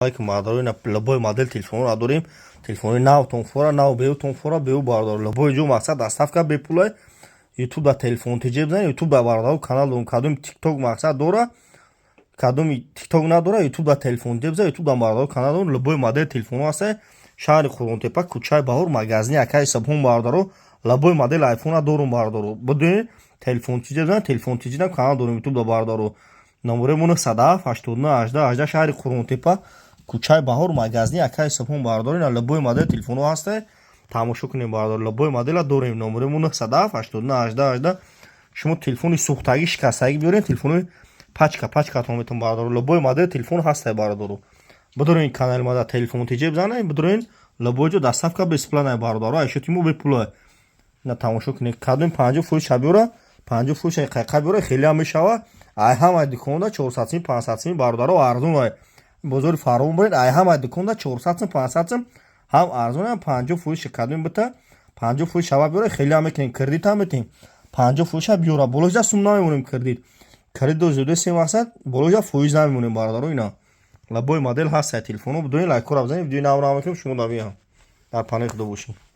که ما داریم لبای مدل تلفن را داریم تلفن نو تونفورا نو بیو تونفورا بیو باردار لبای جو مقصد دستاف که بپولای یوتیوب دا تلفن تیجه بزنی یوتیوب دا باردار کانال دون کدوم تیک توک مقصد داره کدوم تیک توک نداره یوتیوب دا تلفن تیجه بزنی یوتیوب دا باردار کانال دون لبای مدل تلفن هست شهر خورونتپا کوچه بهار مغازنی اکای سبهم باردارو لبای مدل آیفون دارم باردارو بدون تلفن تیجه بزنی تلفن تیجه نم کانال دارم یوتیوب دا باردارو номеремон 107 шаҳри Хурунтепа кӯчаи Баҳор магазини акаи Сабҳон бардорин лабои модел телефоно ҳаст тамошо кунем бардор лабои модела дорем номеремон 107 шумо телефони сӯхтагӣ шикастагӣ биёрен телефони пачкатон метавон бардор лабои модел телефон ҳаст бардору бидорин канали мада телефон тиҷеб занай бидорин лабои ҷо дастафка беспланай бардору айшотимо бепулай на тамошо кунем кадом 50 фурӯш биёра 50 фурӯш қайқа биёра хеле ҳам мешава ай ҳамаи дуконда 400 сим 500 сим бародаро арзон ай бозори фаром буред ай ҳамаи дуконда 400 сим 500 сим ҳам арзон ай 50 фурӯш кадом бита 50 фурӯш шава биёра хеле ҳам мекунем кредит ҳам метем 50 фурӯша биёра болоҷа сум намемонем кредит кредит зуде сим масад болоҷа фоиз намемонем бародаро ина лабои модел ҳаст телефоно бидони лайкора бизанед видеои навро мекунем шумо давиям дар панеҳ худо бошед.